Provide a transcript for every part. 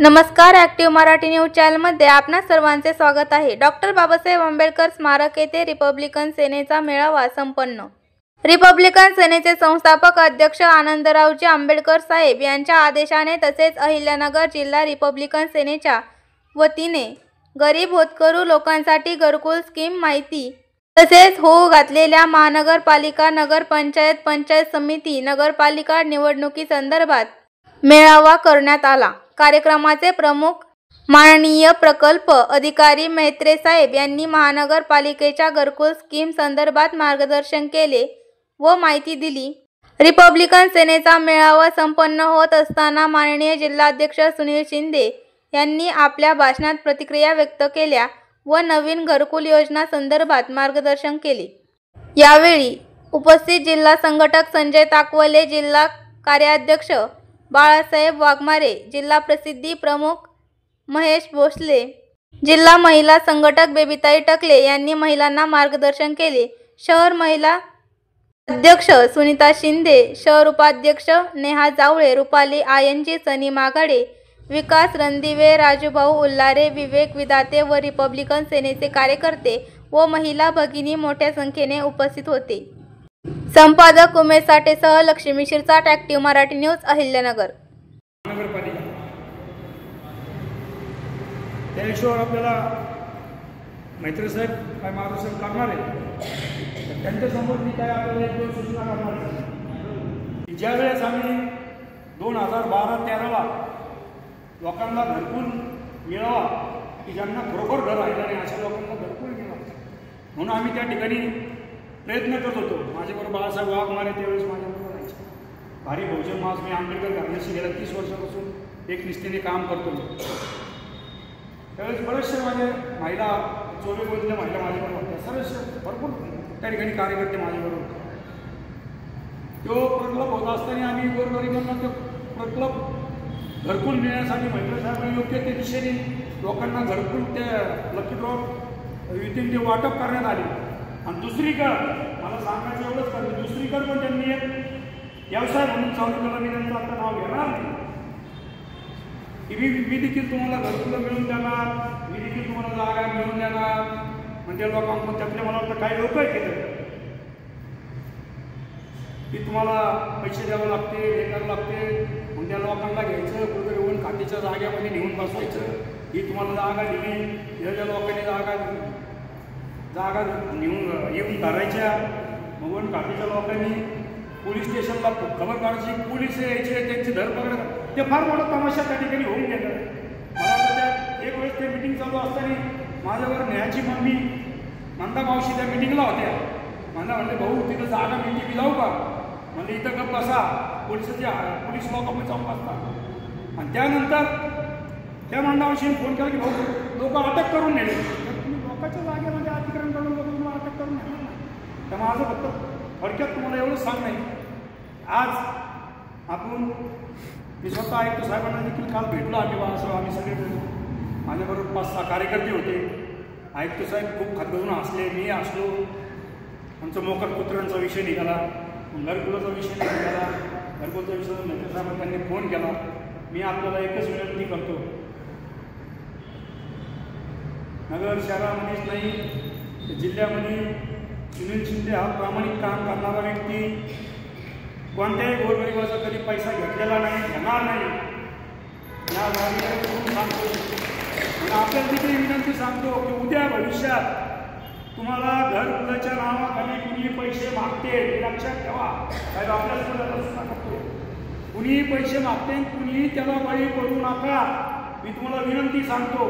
नमस्कार, active Marathi news चॅनलमध्ये आपणा सर्वांचे स्वागत आहे। डॉक्टर बाबासाहेब आंबेडकर स्मारक येथे रिपब्लिकन सेनेचा मेळावा संपन्न। रिपब्लिकन सेनेचे संस्थापक अध्यक्ष आनंदरावजी आंबेडकर साहेब यांच्या आदेशाने तसेच अहिल्यानगर जिल्हा रिपब्लिकन सेनेच्या वतीने गरीब होतकरू लोकांसाठी घरकुल स्कीम माहिती तसेच होऊ घातलेल्या महानगरपालिका, नगरपंचायत, पंचायत समिती, नगरपालिका निवडणुकीसंदर्भात मेळावा करण्यात आला। कार्यक्रमाचे प्रमुख माननीय प्रकल्प अधिकारी म्हेत्रे साहेब यांनी महानगरपालिकेच्या घरकुल स्कीम संदर्भात मार्गदर्शन केले व माहिती दिली। रिपब्लिकन सेनेचा मेळावा संपन्न होत असताना माननीय जिल्हाध्यक्ष सुनील शिंदे यांनी आपल्या भाषणात प्रतिक्रिया व्यक्त केल्या व नवीन घरकुल योजना संदर्भात मार्गदर्शन केले। यावेळी उपस्थित जिल्हा संघटक संजय ताकवले, जिल्हा कार्याध्यक्ष बाळासाहेब वाघमारे, जिल्हा प्रसिद्धी प्रमुख महेश भोसले, जिल्हा महिला संघटक बेबीताई टकले यांनी महिलांना मार्गदर्शन केले। शहर महिला अध्यक्ष सुनीता शिंदे, शहर उपाध्यक्ष नेहा जावळे, रुपाली आयनजी, सनी मागाडे, विकास रणदिवे, राजूभाऊ उल्लारे, विवेक विदाते व रिपब्लिकन सेनेचे कार्यकर्ते व महिला भगिनी मोठ्या संख्येने उपस्थित होते। संपादक उमेश साठेसह लक्ष्मी शिरसाट, ॲक्टिव्ह मराठी न्यूज, अहिल्यानगर। नगरपालिका त्या हिशोबावर आपल्याला मैत्री साहेब काय मार्गदर्शन करणार आहे। त्यांच्यासमोर मी काय आपल्याला एक दोन सूचना करणार आहे। ज्या वेळेस आम्ही 2012-13ला लोकांना घरकुल मिळावा की ज्यांना खरोखर घर राहिलं नाही अशा लोकांना घरकुल मिळावं म्हणून आम्ही त्या ठिकाणी प्रयत्न करत होतो। माझ्याबरोबर बाळासाहेब वाघमारे त्यावेळेस माझ्याबरोबर राहायचे। भारी बहुजन मास मी आंबेडकर घराण्याशी गेल्या 30 वर्षापासून एक निष्ठेने काम करतो। त्यावेळेस बरेचसे माझे महिला चोवीसमधल्या महिला माझ्याबरोबर होत्या, सर्वच भरपूर त्या ठिकाणी कार्यकर्ते माझ्याबरोबर होते। तो प्रकल्प होत असताना आम्ही गोरगरिबांना तो प्रकल्प घरकुल मिळण्यासाठी मैत्री साहेबांनी योग्य त्या दिशेने लोकांना घरकुल त्या लकी ड्रॉ युतीने ते वाटप करण्यात आले। आणि दुसरीकडं मला सांगायचं एवढंच करतो, दुसरीकडं पण त्यांनी एक व्यवसाय म्हणून चालू केला। मी त्यांचं आता नाव घेणार नाही की मी देखील तुम्हाला घरकुलं मिळवून देणार, मी देखील तुम्हाला जागा मिळवून देणार म्हणजे लोकांना त्यातले मला वाटतं काही लोक आहेत की तुम्हाला पैसे द्यावे लागते, हे करावं लागते, मग त्या लोकांना घ्यायचं, कुठे येऊन खात्याच्या जाग्यामध्ये नेऊन बसवायचं, ही तुम्हाला जागा दिली, या लोकांनी जागा नेऊन येऊन धरायच्या, मग वन खात्याच्या लोकांनी पोलीस स्टेशनला खबर काढायची, पोलीस यायचे, त्यांची धरपकड, ते फार मोठा तमाशा त्या ठिकाणी होऊन गेला। मला वाटतं त्या एक वेळेस ते मिटिंग चालू असताना माझ्यावर न्यायाची मम्मी मंदा मावशी त्या मिटिंगला होत्या। मला म्हणले भाऊ तिथं जागा मिळते की जाऊ का? म्हणजे इथं गप्प बसा, पोलीस लोक जाऊन बसतात। आणि त्यानंतर त्या मंदामावशीने फोन केला की भाऊ लोक अटक करून नेले, तुम्ही लोकांच्या जागेमध्ये अतिक्रमण करून लोक तुम्हाला अटक करून नेणार ना। तर माझं फक्त थोडक्यात तुम्हाला एवढंच सांगणं आहे, आज आपण मी स्वतः आयुक्त साहेबांना देखील काल भेटलो आम्ही बाळासाहेब, आम्ही सगळे माझ्याबरोबर 5-6 कार्यकर्ते होते। आयुक्त साहेब खूप खदगदून हसले, मी हसलो। आमचा मोकट पुत्रांचा विषय निघाला, घरकुलाचा विषय निघाला, घरकुलचा विषय मैत्री साहेबांनी त्यांनी फोन केला। मी आपल्याला एकच विनंती करतो, नगर शहरामध्येच नाही जिल्ह्यामध्ये सुनील शिंदे हा प्रामाणिक काम करणारा व्यक्ती, कोणत्याही गोरगरिबाचा कधी पैसा घेतलेला नाही, घेणार नाही, या जागेवर सांगतो। आणि आपल्याला तिथे विनंती सांगतो की उद्या भविष्यात तुम्हाला घरकुलाच्या नावाखाली कुणी पैसे मागते हे लक्षात ठेवा। साहेब आपल्याला सांगतो, कुणी पैसे मागते, कुणी त्याला बळी पडू नका। मी तुम्हाला विनंती सांगतो,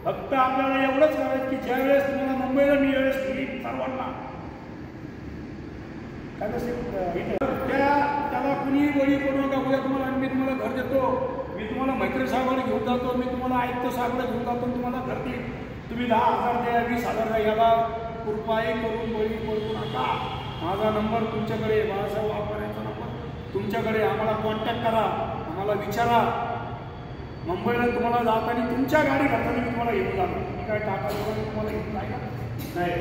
फक्त आपल्याला एवढंच करायचं की ज्या वेळेस तुम्हाला मुंबईला मी वेळेस दिली सर्वांना त्याला कुणी बळी पडू नका। उद्या तुम्हाला मी तुम्हाला घर देतो, मी तुम्हाला मैत्री साहेबांना घेऊन जातो, मी तुम्हाला आयुक्त साहेबांना घेऊन जातो, तुम्हाला घर देईल, तुम्ही 10,000 द्या, 20,000 द्या, याला कृपाई करून बळी पडू नका। माझा नंबर तुमच्याकडे, बाळासाहेब वाघमारेंचा नंबर तुमच्याकडे, आम्हाला कॉन्टॅक्ट करा, आम्हाला विचारा। मुंबईला तुम्हाला जाताना तुमच्या गाडी करताना मी तुम्हाला घेऊन जातो, मी काय टाटा तुम्हाला घेऊन जायला नाही,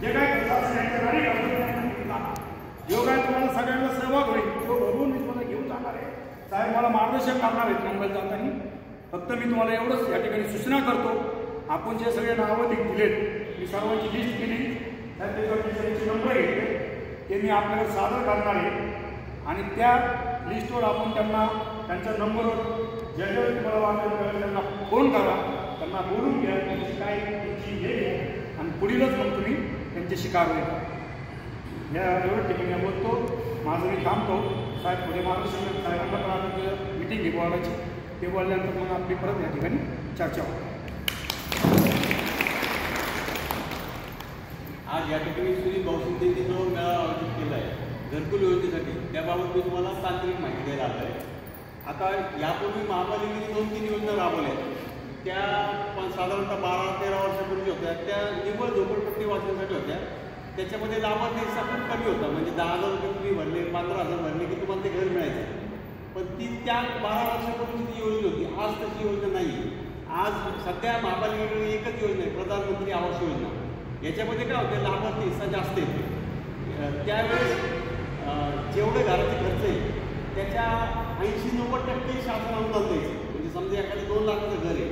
जे काय गाडी करतो जो काय तुम्हाला सगळ्यांना सहभाग होईल तो भरून मी तुम्हाला घेऊन जाणार आहे। साहेब मला मार्गदर्शन करणार आहेत मुंबईत जाताना, फक्त मी तुम्हाला एवढंच या ठिकाणी सूचना करतो, आपण जे सगळे नावं दिलेत मी सर्वांची लिस्ट केली, त्याच्यावरती सगळ्यांचे नंबर घेतले, ते मी आपल्याला सादर करणार आहे आणि त्या लिस्टवर आपण त्यांना त्यांच्या नंबरवर ज्याच्यावर तुम्हाला वाटेल त्यांना फोन करा, त्यांना बोलून घ्या, त्यांची काय त्यांची हे घ्या आणि पुढीलच मग तुम्ही त्यांच्याशी कारवाई करा. या एवढ्या ठिकाणी बोलतो, माझं मी थांबतो. साहेब पुढे मार्गदर्शन साहेबांना पण आता मिटिंग घे बोलायची, ते बोलल्यानंतर मग आपली परत या ठिकाणी चर्चा होईल. आज या ठिकाणी श्री भाऊसिंदेंनी जो मेळावा आयोजित केला आहे घरकुल योजनेसाठी, त्याबाबत मी तुम्हाला तांत्रिक माहिती द्यायला आलो आहे. आता यापूर्वी महापालिकेने 2-3 योजना राबवल्या आहेत, त्या पण साधारणतः 12-13 वर्षापूर्वी होत्या. त्या निव्वळ झोपडपट्टी वाचण्यासाठी होत्या. त्याच्यामध्ये लाभार्थी हिस्सा खूप कमी होता, म्हणजे 10,000 रुपये तुम्ही भरले, 15,000 भरले की तुम्हाला ते घर मिळायचं. पण ती त्या 12 वर्षापूर्वी ती योजना होती. आज तशी योजना नाही आहे. आज सध्या महापालिकेकडे एकच योजना आहे, प्रधानमंत्री आवास योजना. याच्यामध्ये काय होतं, लाभार्थी हिस्सा जास्त येते. त्यावेळेस जेवढे घराचे खर्च आहे त्याच्या 80-90% शासन अनुदान द्यायचं. म्हणजे समजा एखादं 2 लाखाचं घर आहे,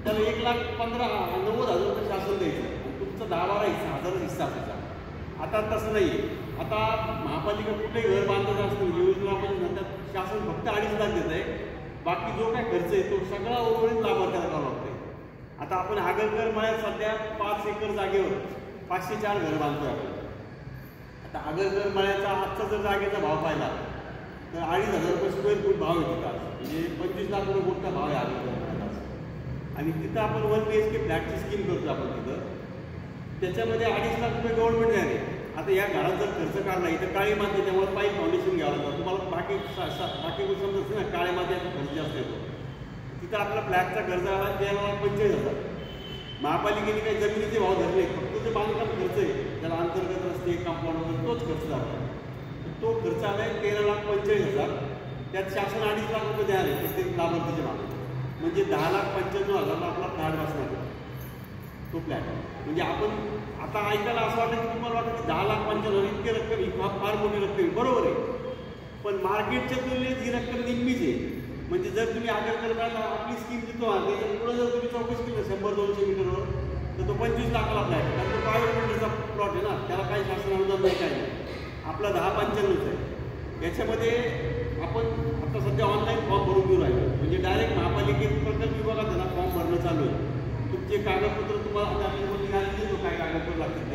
त्याला 1,15,90,000 रुपये शासन द्यायचं आणि तुमचा 10-12 हिस्सा असायचा. आता तसं नाही आहे. आता महापालिका कुठे घर बांधायचं असतं योजना आपण नंतर शासन फक्त 2.5 लाख देत आहे. बाकी जो काय खर्च आहे तो सगळा उर्वरित लाभार्थ्याला करावा लागतो. आता आपण आगरकर मळ्यात सध्या 5 एकर जागेवर 504 घरं बांधतोय आपण. आता आगरकर मळ्याचा आजचा जर जागेचा भाव पाहिला तर 2,500 रुपये स्क्वेअर फूट भाव आहे तिथं, म्हणजे 25 लाख रुपये मोठा भाव आहे आगरकर मळ्याचा. आणि तिथं आपण 1 BHK फ्लॅटची स्कीम करतो आपण तिथं, त्याच्यामध्ये 2.5 लाख रुपये गव्हर्नमेंट द्यावे. आता या घरात जर खर्च काढला, इथं काळी माती त्यामुळे पाईप फाउंडेशन घ्यावं लागतं. तुम्हाला बाकी गोष्ट समजत ना, काळ्या मातीचा खर्च जास्त येतो. तिथं आपला फ्लॅटचा खर्च आला 13,45,000. महापालिकेने काही जमिनीचे भाव धरले, फक्त जे बांधकाम खर्च आहे त्याला अंतर्गत रस्ते कंपाऊंड वगैरे तोच खर्च झाला. तो खर्च आला आहे 13,45,000. त्यात शासन 2.5 लाख रुपये द्यायला प्रत्येक लाभार्थीच्या मागे, म्हणजे 10,95,000 आपला फ्लॅट बसणार तो फ्लॅट. म्हणजे आपण आता ऐकायला असं वाटतं की तुम्हाला वाटतं की 10,95,000 इतकी रक्कम ही फार मोठी रक्कम आहे, बरोबर आहे. पण मार्केटच्या तुलनेत ही रक्कम निम्मीच आहे. म्हणजे जर तुम्ही आगरकर मळ्याला आपली स्कीम देतो त्याच्या पुढे जर तुम्ही चौकशी केलं 100-200 मीटरवर तर तो 25 लाखाला फ्लॅट आहे, कारण तो प्रायव्हेट बिल्डरचा प्लॉट आहे ना, त्याला काही शासन अनुदान नाही, काय नाही. आपला 10,95 आहे. याच्यामध्ये आपण आता सध्या ऑनलाईन फॉर्म भरून घेऊन राहिलो, म्हणजे डायरेक्ट महापालिकेत प्रकल्प विभागात त्यांना फॉर्म भरणं चालू आहे. तुमचे कागदपत्र तुम्हाला देतो, काय कागदपत्र लागतील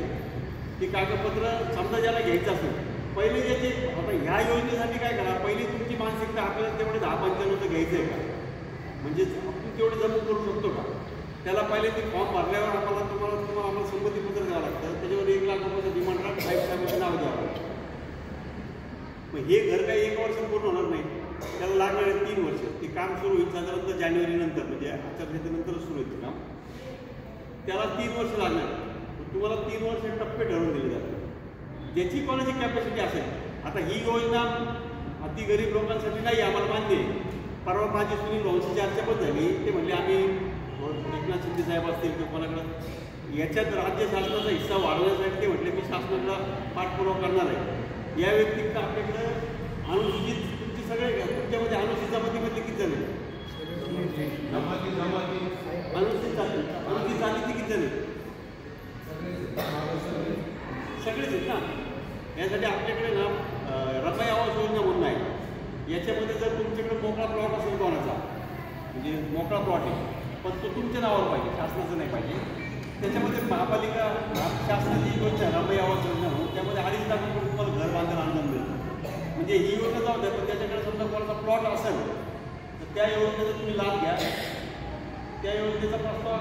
ते कागदपत्र समजा ज्याला घ्यायचं असेल पहिले ज्याचे. आता ह्या योजनेसाठी काय करा, पहिली तुमची मानसिकता आपल्याला तेवढे 10-95 घ्यायचं आहे का, म्हणजे आपण तेवढे जमा करू शकतो का, त्याला पहिले ते फॉर्म भरल्यावर तुम्हाला संमतीपत्र द्यावं लागतं. त्याच्यावर 1 लाख रुपयाचं डिमांड ड्राफ्ट साहेबांचं नाव द्यावं लागतं. मग हे घर काही 1 वर्षात पूर्ण होणार नाही, त्याला लागणारे 3 वर्ष. ते काम सुरू होईल साधारणतः जानेवारीनंतर, म्हणजे आचारसंहितेनंतरच सुरू होईल काम. त्याला 3 वर्ष लागणार. तुम्हाला 3 वर्ष टप्पे ठरवून दिले जातात, ज्याची कोणाची कॅपॅसिटी असेल. आता ही योजना अति गरीब लोकांसाठी नाही, आम्हाला मान्य आहे. परवा माझी सुनील भाऊंची चर्चा पण झाली, ते म्हणले आम्ही एकनाथ शिंदे साहेब असतील किंवा कोणाकडं याच्यात राज्य शासनाचा हिस्सा वाढवण्यासाठी ते म्हटले मी शासनाला पाठपुरावा करणार आहे. या व्यतिरिक्त आपल्याकडं अनुसूचित तुमची सगळे तुमच्यामध्ये अनुसूचित जमातीमध्ये किती जण आहे, अनुसूचित जातीचे किती जण आहेत, सगळेच आहेत ना. यासाठी आपल्याकडे ना रमाई आवास योजना म्हणून आहे. याच्यामध्ये जर तुमच्याकडे मोकळा प्लॉट असेल कोणाचा, म्हणजे मोकळा प्लॉट आहे पण तो तुमच्या नावावर पाहिजे, शासनाचं नाही पाहिजे. त्याच्यामध्ये महापालिका शासनाची योजना रमाई आवास योजना म्हणून त्यामध्ये 2.5 लाख रुपये तुम्हाला घर बांधायला अनुदान मिळतं. म्हणजे ही योजना जाऊ द्या, पण त्याच्याकडे समजा कोणाचा प्लॉट असेल तर त्या योजनेचा तुम्ही लाभ घ्या. त्या योजनेचा प्रस्ताव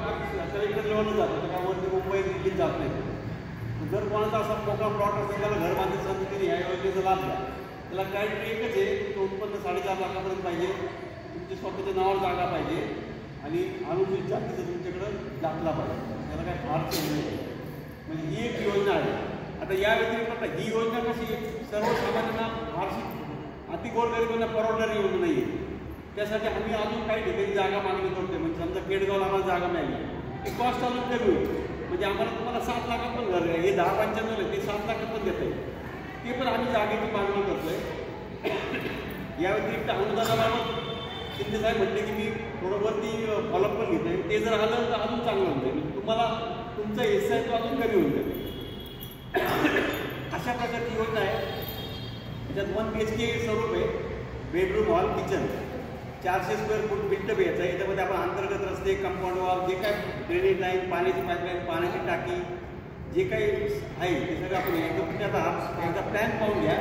सगळीकडे लेवलला जातो, त्याच्यावरती मुंबई दिल्लीत जात नाही. जर कोणाचा असा मोठा प्लॉट असेल त्याला घर बांधायचं असेल तरी ह्या योजनेचा लाभ घ्या. त्याला क्रायटेरिया एकच आहे, तो उत्पन्न 4.5 लाखापर्यंत पाहिजे, तुमच्या स्वतःच्या नावावर जागा पाहिजे आणि अनुसूचित जातीचा तुमच्याकडं दाखला पाहिजे. त्याला काय फारच नाही. म्हणजे ही एक योजना आहे. आता या व्यतिरिक्त ही योजना कशी सर्वसामान्यांना फारशी अति गोरगरिबांना परवडणारी योजना नाही आहे. त्यासाठी आम्ही अजून काही ठिकाणी जागा मागणी करतोय. म्हणजे समजा केडगावला आम्हाला जागा मिळाली, ते कॉस्ट अजून कमी होईल. म्हणजे आम्हाला तुम्हाला 7 लाखात पण घर आहे, हे 10-95 ते 7 लाखात पण देत आहे. ते पण आम्ही जागेची मागणी करतोय. या व्यतिरिक्त अनुदानाबाबत शिंदे साहेब म्हटले की मी थोडं वरती फॉलोअप पण घेत आहे. ते जर आलं तर अजून चांगलं होतं. म्हणजे तुम्हाला तुमचा हिस्सा आहे तो अजून कमी होऊन जाईल. अशा प्रकारची योजना आहे. त्याच्यात 1 BHK स्वरूप आहे. Bedroom, hall, kitchen, 400 square foot built घ्यायचं आहे. याच्यामध्ये आपण अंतर्गत रस्ते, कंपाऊंड वॉल, जे काय ड्रेनेज लाईन, पाण्याची पाईपलाईन, पाण्याची टाकी, जे काही आहे ते सगळं आपण एकदा प्लॅन पाहून घ्या.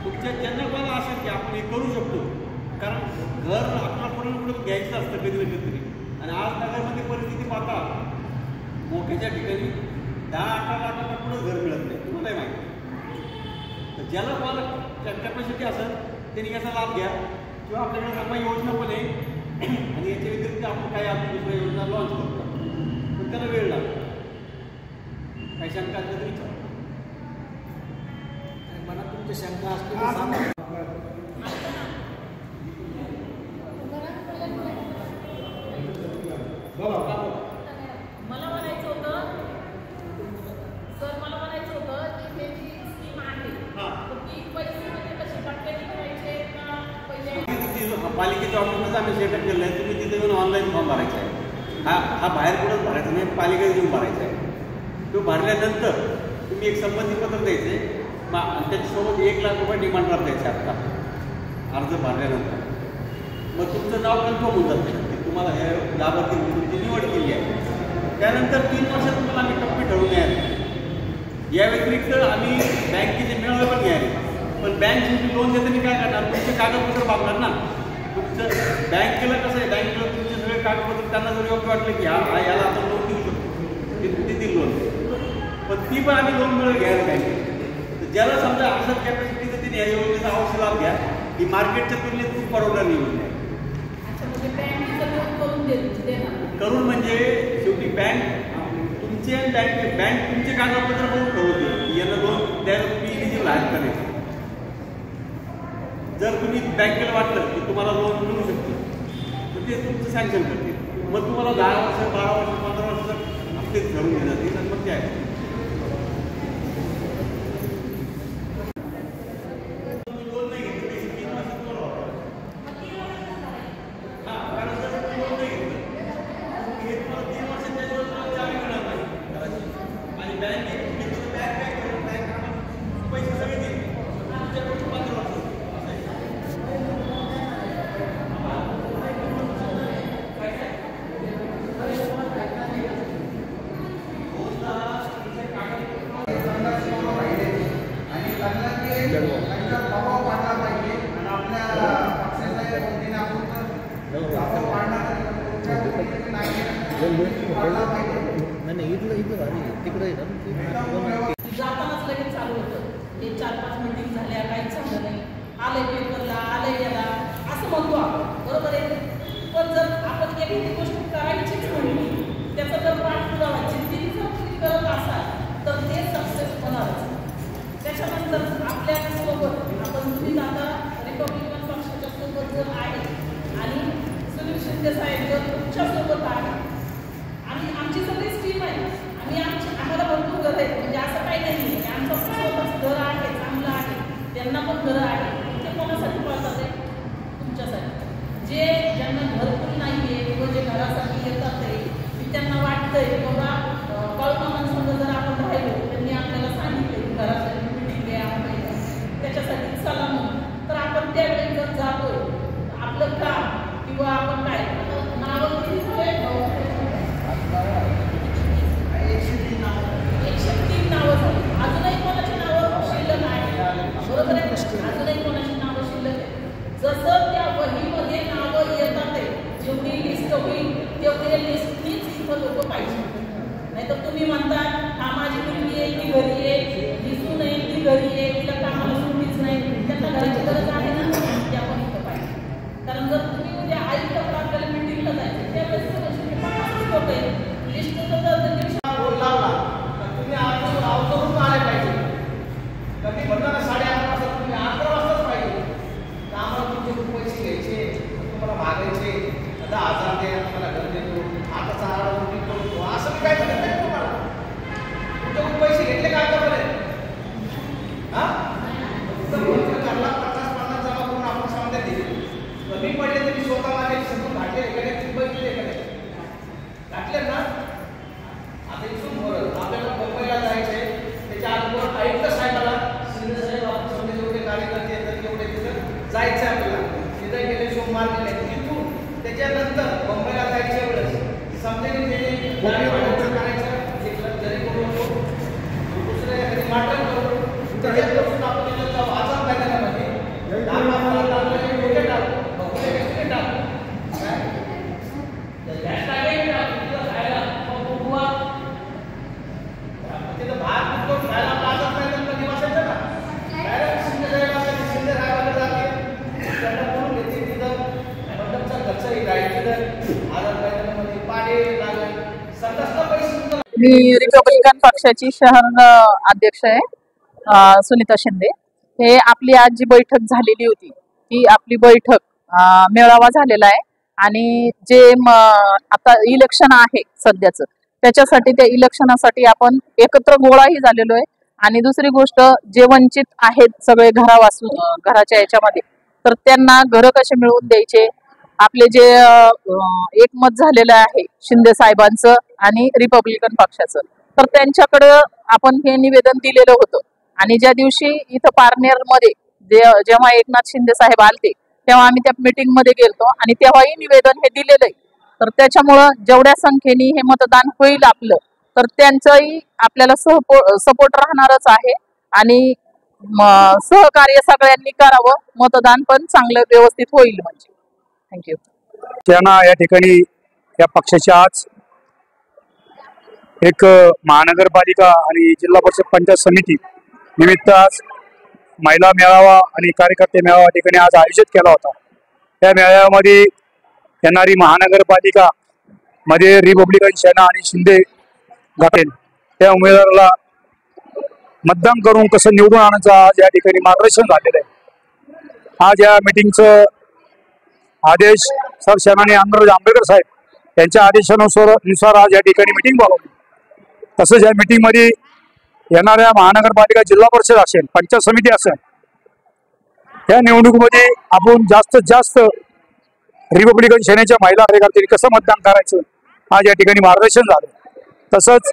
तुमच्या ज्यांना कोणाला असेल की आपण हे करू शकतो, कारण घर आपल्याला पुढे पुढे घ्यायचं असतं कधी ना कधीतरी. आणि आज नगरमध्ये परिस्थिती पाहता मोठ्याच्या ठिकाणी 10-18 लाखाच्या पुढे घर मिळत नाही, तुम्हालाही माहिती. तर ज्याला कोणाला कॅपॅसिटी असेल त्यांनी याचा लाभ घ्या. किंवा आपल्याकडे सर्व योजना पण आहे आणि याच्या व्यतिरिक्त आपण काही अजून दुसऱ्या योजना लॉन्च करतो, पण त्याला वेळ लागतो. काही शंका असल्या तरी विचार. मला तुमच्या शंका असतील तर सांगा. मला म्हणायचं होतं सर, मला म्हणायचं होतं की हे जी स्कीम आहे ती पैसे म्हणजे कशी टक्क्याने भरायचे का पहिले पालिकेच्या ऑफिसमध्ये आम्ही सेटअप केलं आहे. तुम्ही तिथे येऊन ऑनलाईन फॉर्म भरायचा आहे. हा बाहेर कुठंच भरायचा नाही, पालिकेत येऊन भरायचा आहे. तो भरल्यानंतर तुम्ही एक संमतीपत्र द्यायचे. मग त्याच्यासोबत 1 लाख रुपये डिमांड ड्राफ्ट द्यायचे आत्ता अर्ज भरल्यानंतर. मग तुमचं नाव कन्फर्म होऊन जातं की तुम्हाला हे लाभार्थी म्हणून तुमची निवड केली आहे. त्यानंतर 3 वर्षात तुम्हाला आम्ही टप्पे ठरवून यायला. या व्यतिरिक्त आम्ही बँकेचे मेळावे पण घ्यायला. पण बँक तुम्ही लोन देताना काय करणार, तुमचे कागदपत्र वापरणार ना. तुमचं बँकेला कसं आहे, बँकेला तुमचे सगळे कागदपत्र त्यांना जर योग्य वाटलं की याला आपण लोन देऊ शकतो, ते देतील लोन. पण ती पण आम्ही लोन मिळून घ्यायला बँकेत. तर ज्याला समजा असं कॅपॅसिटी तर तिने या योजनेचा अवश्य लाभ घ्या. ही मार्केटच्या तुलनेत खूप परवडणारी योजना आहे. करून म्हणजे शेवटी बँक तुमचे बँक तुमचे कागदपत्र बघून ठरवते यांना लोन द्यायला तुम्ही इलिजिबल आहात का नाही. जर तुम्ही बँकेला वाटलं की तुम्हाला लोन मिळू शकते तर ते तुमचं सँक्शन करते. मग तुम्हाला 10 वर्ष, 12 वर्ष, 15 वर्ष हप्ते ठरवून दिले जातील आणि मग ते आहे. जातानाच लगेच चालू होतं. हे 4-5 मीटिंग झाल्या, काहीच झालं नाही. आलंय पेपरला, आलंय याला असं म्हणतो आपण, बरोबर आहे. पण जर आपण एखादी गोष्ट करायचीच म्हणली, त्याचा जर पाठपुरावा जिद्दीने जर तुम्ही करत असाल तर ते सक्सेस होणारच. त्याच्यानंतर आपल्यासोबत आपण तुम्ही आता रिपब्लिकन पक्षाच्या सोबत जर आहे आणि सुनील शिंदे साहेब जर तुमच्यासोबत आहे आणि आमची सगळी स्कीम आहे, आम्हाला भरपूर घर आहेत. म्हणजे असं काही नाही आहे, आमचं स्वतःच घर आहे, चांगलं आहे, त्यांना पण घरं आहे. ते कोणासाठी पळतात आहे? तुमच्यासाठी. जे ज्यांना घरकुल नाही आहे किंवा जे घरासाठी येतात आहे, की त्यांना वाटतंय की बाबा कळमामांसंग जर आपण राहिलो, त्यांनी आपल्याला सांगितलं की घरासाठी मिटिंग आहे त्याच्यासाठी चला म्हणून, तर आपण त्यावेळी जर जातोय आपलं काम किंवा आपण काय नावं किती झाले, 103 नावं झाली. अजूनही कोणाची नावं शिल्लक आहे, बरोबर आहे. अजूनही कोणाची नावं शिल्लक आहे. जसं त्या वहीमध्ये नावं येतात आहे, जेवढी लिस्ट होईल तेवढी लिस्टनीच इथं लोक पाहिजे. नाहीतर तुम्ही म्हणता हा माझी मुलगी आहे, ती घरी आहे, दिसून आहे, ती घरी आहे, तिला कामाला सुट्टीच नाही, त्यांना घराची गरज आहे ना, ते आपण इथं पाहिजे. कारण जर तुम्ही उद्या आयुक्त आपल्याला मिटिंगला जायचं त्यावेळेस लोक आहे लिस्ट लावला तुम्ही आवरून आले पाहिजे. कधी म्हणता ना 11:30 वाजता तुम्ही 11 वाजताच पाहिजे. तर आम्हाला तुमचे पैसे घ्यायचे, तुम्हाला मागायचे, 10,000 द्या, तुम्हाला घर देतो, आता 4 करतो, असं मी काय करत नाही तुम्हाला. त्याच्यानंतर मुंबईला जायच्या वेळेस समजेल ते गाडी वाढवून करायचं एक लक्झरी करून दुसरं एखादी माटण करून त्याच्यापासून आपण त्याचा आजार मैदानामध्ये डोके टाकू बघूया कसे टाकू काय गॅस टाकायची खायला बुवा तिथं भात करून खायला आजार मैदानामध्ये बसायचं ना डायरेक्ट शिंदे रायबाला जाते त्यांना बोलून घेते तिथं मंडपचा खर्चही राहील तिथं आजार मैदानामध्ये पाणी लागेल संडासला पैसे मी रिपब्लिकन पक्षाची शहर अध्यक्ष आहे सुनीता शिंदे। हे आपली आज जी बैठक झालेली होती ती आपली बैठक मेळावा झालेला आहे आणि जे आता इलेक्शन आहे सध्याचं त्याच्यासाठी त्या इलेक्शनासाठी आपण एकत्र गोळाही झालेलो आहे। आणि दुसरी गोष्ट जे वंचित आहेत सगळे घराच्या याच्यामध्ये तर त्यांना घरं कसे मिळवून द्यायचे आपले जे एकमत झालेलं आहे शिंदे साहेबांचं आणि रिपब्लिकन पक्षाचं तर त्यांच्याकडे आपण हे निवेदन दिलेलं होतं। आणि ज्या दिवशी इथं पारनेर मध्ये जेव्हा एकनाथ शिंदे साहेब आलते तेव्हा आम्ही त्या मीटिंग मध्ये गेलतो आणि तेव्हाही निवेदन हे दिलेलं आहे। तर त्याच्यामुळं जेवढ्या संख्येने हे मतदान होईल आपलं तर त्यांचंही आपल्याला सपोर्ट राहणारच आहे आणि सहकार्य सगळ्यांनी करावं मतदान पण चांगलं व्यवस्थित होईल म्हणजे। थँक्यू। त्यांना या ठिकाणी या पक्षाची आज एक महानगरपालिका आणि जिल्हा परिषद पंचायत समिती निमित्त आज महिला मेळावा आणि कार्यकर्ते मेळावा या ठिकाणी आज आयोजित केला होता। त्या मेळाव्यामध्ये येणारी महानगरपालिका मध्ये रिपब्लिकन सेना आणि शिंदे गटातील त्या उमेदवाराला मतदान करून कसं निवडून आणायचं आज या ठिकाणी मार्गदर्शन झालेलं आहे। आज या मीटिंगचं आदेश सरसेनानी आनंदराज आंबेडकर साहेब यांच्या आदेशानुसार आज या ठिकाणी मीटिंग बोलावली। तसंच या मीटिंगमध्ये येणाऱ्या महानगरपालिका जिल्हा परिषद असेल पंचायत समिती असेल या निवडणुकीमध्ये आपण जास्तीत जास्त रिपब्लिकन सेनेच्या महिला कार्यकर्त्यांनी कसं मतदान करायचं आज या ठिकाणी मार्गदर्शन झालं। तसंच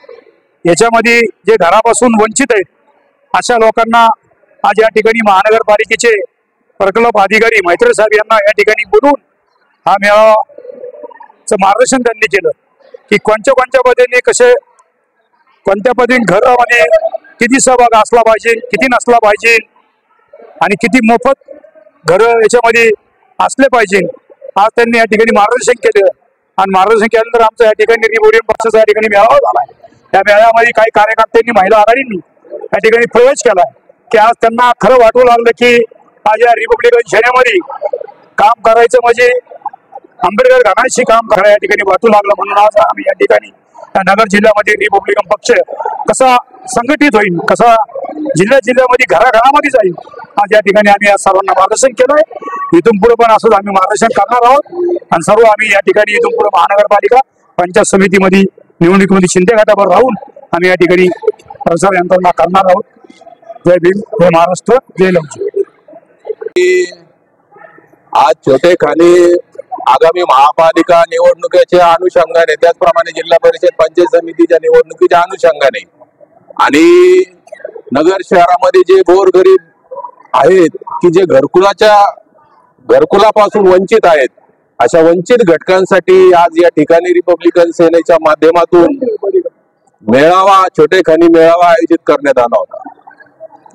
याच्यामध्ये जे घरापासून वंचित आहेत अशा लोकांना आज या ठिकाणी महानगरपालिकेचे प्रकल्प अधिकारी मैत्री साहेब यांना या ठिकाणी बोलून हा मेळावाचं मार्गदर्शन त्यांनी केलं की कोणत्या पद्धतीने कसे कोणत्या पद्धतीने घरामध्ये किती सहभाग असला पाहिजे किती नसला पाहिजे आणि किती मोफत घरं याच्यामध्ये असले पाहिजे आज त्यांनी या ठिकाणी मार्गदर्शन केलं। आणि मार्गदर्शन केल्यानंतर आमचं या ठिकाणी रिपब्लिकन पक्षाचा या ठिकाणी मेळावा झाला आहे। त्या मेळाव्यामध्ये काही कार्यकर्त्यांनी महिला आघाडींनी या ठिकाणी प्रवेश केला की आज त्यांना खरं वाटू लागलं की आज या रिपब्लिकन सेनेमध्ये काम करायचं म्हणजे आंबेडकर घराण्याशी काम करायला या ठिकाणी वाटू लागलं। म्हणून आज आम्ही या ठिकाणी नगर जिल्ह्यामध्ये रिपब्लिकन पक्ष कसा संघटित होईल कसा जिल्ह्यामध्ये घराघरामध्ये जाईल आज या ठिकाणी आम्ही या सर्वांना मार्गदर्शन केलंय। इथून पुढे पण असंच आम्ही मार्गदर्शन करणार आहोत आणि सर्व आम्ही या ठिकाणी इथून पुढे महानगरपालिका पंचायत समितीमध्ये निवडणुकीमध्ये शिंदे गटावर राहून आम्ही या ठिकाणी प्रचार यंत्रणा करणार आहोत। जय भीम, जय महाराष्ट्र, जय लवजी। आज छोटेखानी आगामी महापालिका निवडणुकीच्या अनुषंगाने त्याचप्रमाणे जिल्हा परिषद पंचायत समितीच्या निवडणुकीच्या अनुषंगाने आणि नगर शहरामध्ये जे गोरगरीब आहेत की जे घरकुलापासून वंचित आहेत अशा वंचित घटकांसाठी आज या ठिकाणी रिपब्लिकन सेनेच्या माध्यमातून मेळावा छोटेखानी मेळावा आयोजित करण्यात आला होता।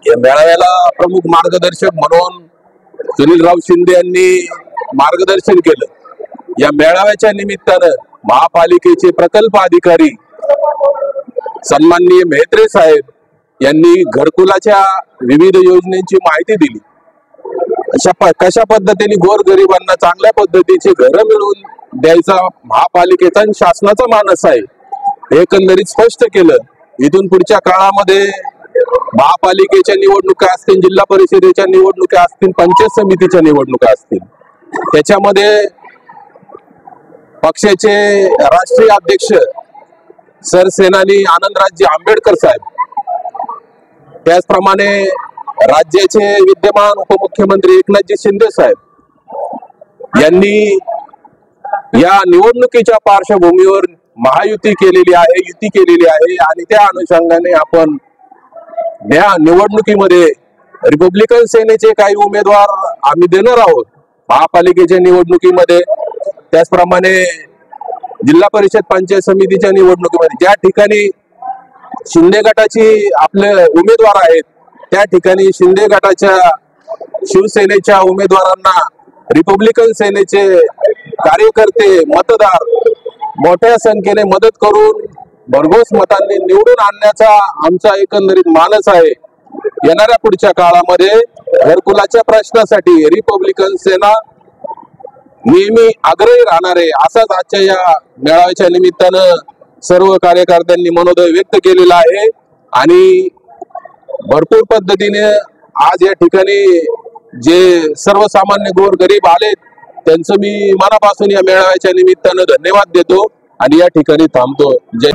या मेळाव्याला प्रमुख मार्गदर्शक म्हणून सुनीलराव शिंदे यांनी मार्गदर्शन केलं। या मेळाव्याच्या निमित्तानं महापालिकेचे प्रकल्प अधिकारी सन्माननीय मेहत्रे साहेब यांनी घरकुलाच्या विविध योजनांची माहिती दिली। कशा पद्धतीने गोरगरिबांना चांगल्या पद्धतीचे घरं मिळवून द्यायचा महापालिकेचा आणि शासनाचा मानस आहे एकंदरीत स्पष्ट केलं। इथून पुढच्या काळामध्ये महापालिकेच्या निवडणुका असतील जिल्हा परिषदेच्या निवडणुका असतील पंचायत समितीच्या निवडणुका असतील त्याच्यामध्ये पक्षाचे राष्ट्रीय अध्यक्ष सरसेनानी आनंदराज आंबेडकर साहेब त्याचप्रमाणे राज्याचे विद्यमान उपमुख्यमंत्री एकनाथजी शिंदे साहेब यांनी या निवडणुकीच्या पार्श्वभूमीवर महायुती केलेली आहे युती केलेली आहे आणि त्या अनुषंगाने आपण या निवडणुकीमध्ये रिपब्लिकन सेनेचे काही उमेदवार आम्ही देणार आहोत। महापालिकेच्या निवडणुकीमध्ये त्याचप्रमाणे जिल्हा परिषद पंचायत समितीच्या निवडणुकीमध्ये ज्या ठिकाणी शिंदे गटाची आपले उमेदवार आहेत त्या ठिकाणी शिंदे गटाच्या शिवसेनेच्या उमेदवारांना रिपब्लिकन सेनेचे कार्यकर्ते मतदार मोठ्या संख्येने मदत करून भरघोस मतांनी निवडून आणण्याचा आमचा एकंदरीत मानस आहे। येणाऱ्या पुढच्या काळामध्ये घरकुलाच्या प्रश्नासाठी रिपब्लिकन सेना नेहमी आग्रही राहणार आहे असाच आजच्या या मेळाव्याच्या निमित्तानं सर्व कार्यकर्त्यांनी मनोदय व्यक्त केलेला आहे। आणि भरपूर पद्धतीने आज या ठिकाणी जे सर्वसामान्य गोरगरीब आले त्यांचं मी मनापासून या मेळाव्याच्या निमित्तानं धन्यवाद देतो आणि या ठिकाणी थांबतो। जय